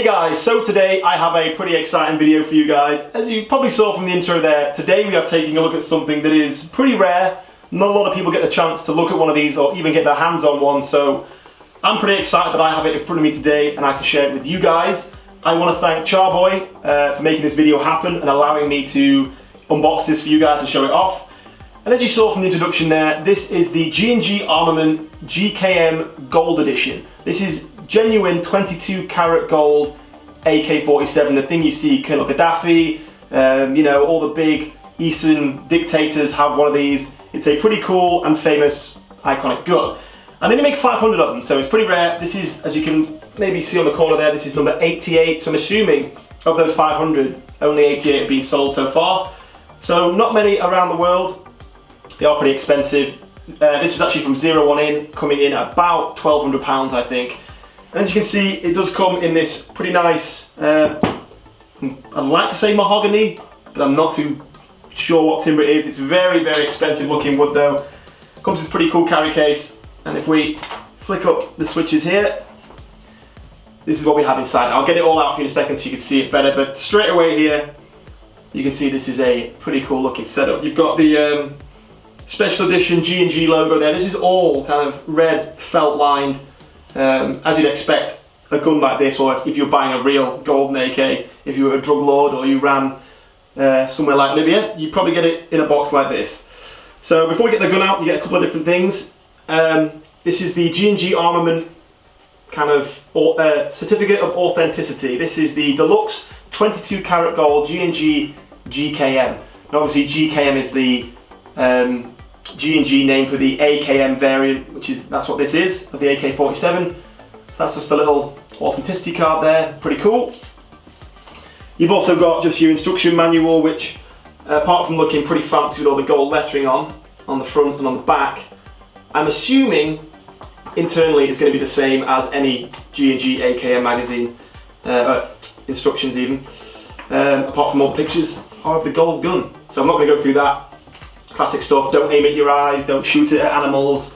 guys, so today I have a pretty exciting video for you guys. As you probably saw from the intro there, today we are taking a look at something that is pretty rare. Not a lot of people get the chance to look at one of these or even get their hands on one, so I'm pretty excited that I have it in front of me today and I can share it with you guys. I want to thank Charboy for making this video happen and allowing me to unbox this for you guys and show it off. And as you saw from the introduction there, this is the G&G Armament GKM Gold Edition. This is genuine 22 karat gold AK-47, the thing you see Colonel Gaddafi, you know, all the big Eastern dictators have one of these. It's a pretty cool and famous iconic gun. And they make 500 of them, so it's pretty rare. This is, as you can maybe see on the corner there, this is number 88, so I'm assuming of those 500, only 88 have been sold so far. So not many around the world. They are pretty expensive. This was actually from 01 in, coming in at about £1,200 I think. And as you can see, it does come in this pretty nice, I'd like to say mahogany, but I'm not too sure what timber it is. It's very, very expensive looking wood though. Comes with a pretty cool carry case. And if we flick up the switches here, this is what we have inside. I'll get it all out for you in a second so you can see it better, but straight away here, you can see this is a pretty cool looking setup. You've got the special edition G&G logo there. This is all kind of red felt lined, as you'd expect a gun like this, or if you're buying a real golden AK, if you were a drug lord or you ran somewhere like Libya, you'd probably get it in a box like this. So before we get the gun out, you get a couple of different things. This is the G&G Armament kind of certificate of authenticity. This is the deluxe 22 karat gold G&G GKM. And obviously GKM is the G&G name for the AKM variant, that's what this is, of the AK-47. So that's just a little authenticity card there, pretty cool. You've also got just your instruction manual, which apart from looking pretty fancy with all the gold lettering on the front and on the back, I'm assuming internally it's going to be the same as any G&G AKM magazine, instructions even, apart from all the pictures of the gold gun. So I'm not going to go through that. Classic stuff, don't aim at your eyes, don't shoot it at animals,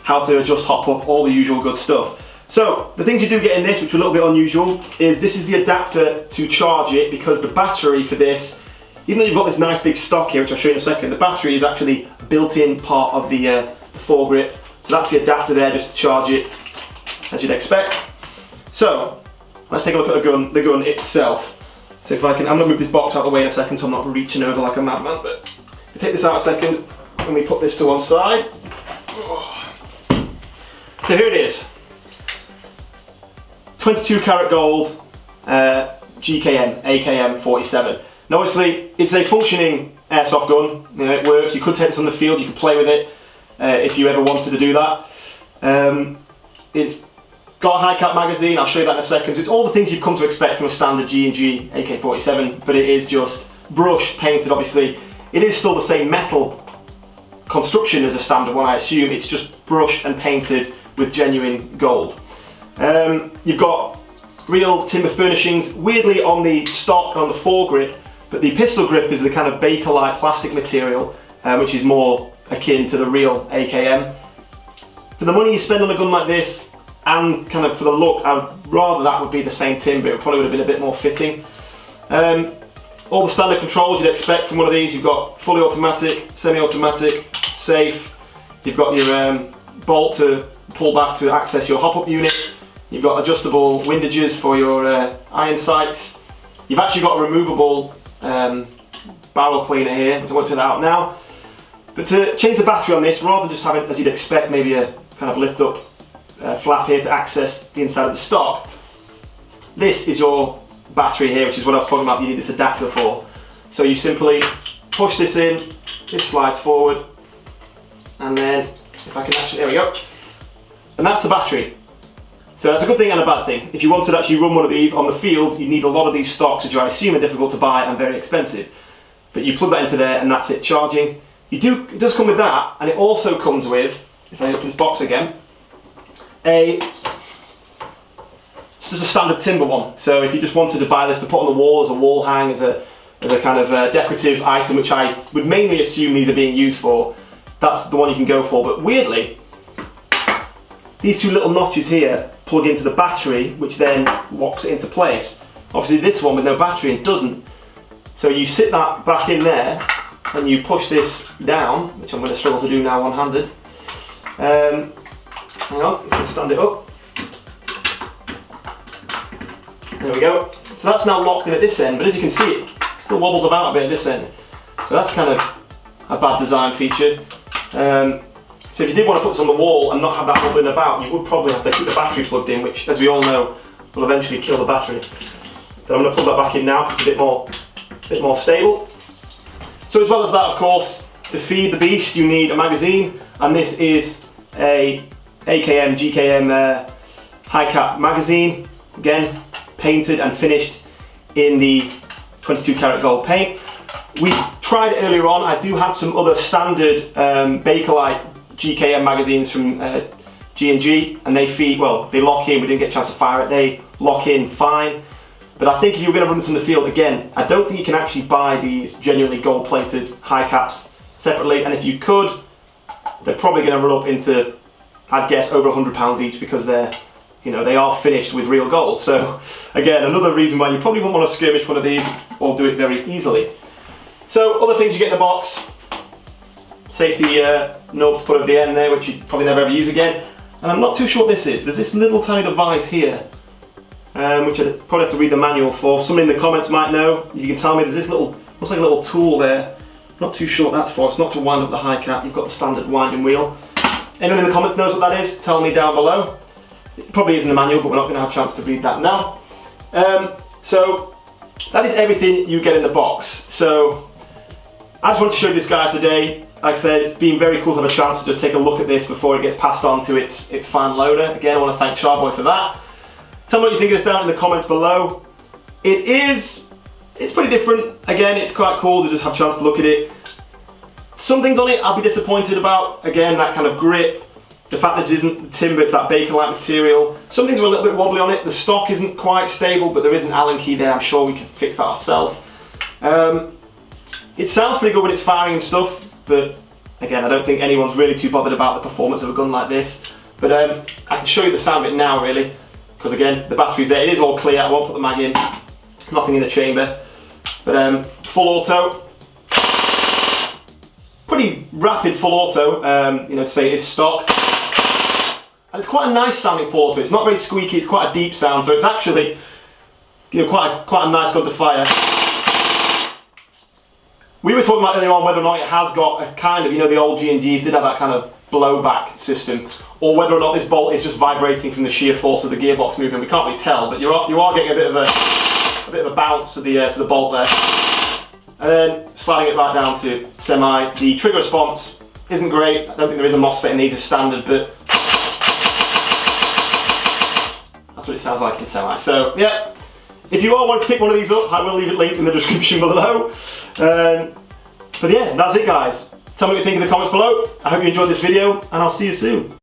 how to adjust hop up, all the usual good stuff. So the things you do get in this, which are a little bit unusual, is this is the adapter to charge it, because the battery for this, even though you've got this nice big stock here, which I'll show you in a second, the battery is actually a built-in part of the foregrip. So that's the adapter there just to charge it, as you'd expect. So let's take a look at the gun itself. So if I can, I'm going to move this box out of the way in a second so I'm not reaching over like a madman, but we take this out a second and we put this to one side. So here it is. 22 karat gold GKM AKM 47. Now obviously it's a functioning airsoft gun, you know, it works. You could take this on the field, you could play with it if you ever wanted to do that. It's got a high cap magazine, I'll show you that in a second. So it's all the things you've come to expect from a standard G&G AK-47, but it is just brushed, painted obviously. It is still the same metal construction as a standard one, I assume. It's just brushed and painted with genuine gold. You've got real timber furnishings, weirdly on the stock, on the foregrip, but the pistol grip is the kind of Bakelite plastic material, which is more akin to the real AKM. For the money you spend on a gun like this, and kind of for the look, I would rather that would be the same timber. It probably would have been a bit more fitting. All the standard controls you'd expect from one of these. You've got fully automatic, semi-automatic, safe. You've got your bolt to pull back to access your hop-up unit. You've got adjustable windages for your iron sights. You've actually got a removable barrel cleaner here, which I won't take that out now. But to change the battery on this, rather than just having, as you'd expect, maybe a kind of lift up flap here to access the inside of the stock, this is your battery here, which is what I was talking about you need this adapter for. So you simply push this in, this slides forward, and then if I can actually, there we go, and that's the battery. So that's a good thing and a bad thing. If you wanted to actually run one of these on the field, you need a lot of these stocks, which I assume are difficult to buy and very expensive. But you plug that into there and that's it charging. It does come with that, and it also comes with, if I open this box again, it's just a standard timber one. So if you just wanted to buy this to put on the wall as a wall hang, as a kind of decorative item, which I would mainly assume these are being used for, that's the one you can go for. But weirdly, these two little notches here plug into the battery, which then locks it into place. Obviously this one with no battery, it doesn't. So you sit that back in there and you push this down, which I'm going to struggle to do now one-handed. Hang on, let's stand it up. There we go. So that's now locked in at this end, but as you can see, it still wobbles about a bit at this end. So that's kind of a bad design feature. So if you did want to put this on the wall and not have that wobbling about, you would probably have to keep the battery plugged in, which, as we all know, will eventually kill the battery. But I'm going to plug that back in now because it's a bit more stable. So as well as that, of course, to feed the beast you need a magazine, and this is a AKM GKM high cap magazine, again painted and finished in the 22 karat gold paint. We tried it earlier on. I do have some other standard Bakelite GKM magazines from G&G, and they feed, well, they lock in. We didn't get a chance to fire it. They lock in fine. But I think if you're going to run this in the field, again, I don't think you can actually buy these genuinely gold-plated high caps separately. And if you could, they're probably going to run up into, I'd guess, over £100 each, because they're, you know, they are finished with real gold. So again, another reason why you probably wouldn't want to skirmish one of these or do it very easily. So other things you get in the box: safety nub to put at the end there, which you probably never ever use again. And I'm not too sure what this is. There's this little tiny device here, which I'd probably have to read the manual for. Someone in the comments might know. You can tell me. There's this little, looks like a little tool there. Not too sure what that's for. It's not to wind up the high cap. You've got the standard winding wheel. Anyone in the comments knows what that is? Tell me down below. It probably isn't the manual, but we're not going to have a chance to read that now. So that is everything you get in the box. So I just wanted to show you this, guys, today. Like I said, it's been very cool to have a chance to just take a look at this before it gets passed on to its fan loader. Again, I want to thank Charboy for that. Tell me what you think of this down in the comments below. It's pretty different. Again, it's quite cool to just have a chance to look at it. Some things on it I'll be disappointed about. Again, that kind of grip. The fact this isn't the timber, it's that Bakelite material. Some things are a little bit wobbly on it. The stock isn't quite stable, but there is an Allen key there. I'm sure we can fix that ourselves. It sounds pretty good when it's firing and stuff, but again, I don't think anyone's really too bothered about the performance of a gun like this. But I can show you the sound of it now, really, because again, the battery's there. It is all clear. I won't put the mag in. Nothing in the chamber. But full auto. Pretty rapid full auto, you know, to say it is stock. And it's quite a nice sounding full auto. It's not very squeaky. It's quite a deep sound, so it's actually, you know, quite a nice gun to fire. We were talking about earlier on whether or not it has got a kind of, you know, the old G&Gs did have that kind of blowback system, or whether or not this bolt is just vibrating from the sheer force of the gearbox moving. We can't really tell, but you are getting a bit of a bounce to the bolt there. And then sliding it back down to semi. The trigger response isn't great. I don't think there is a MOSFET in these as standard, but that's what it sounds like in semi. So yeah, if you all want to pick one of these up, I will leave it linked in the description below. But yeah, that's it, guys. Tell me what you think in the comments below. I hope you enjoyed this video, and I'll see you soon.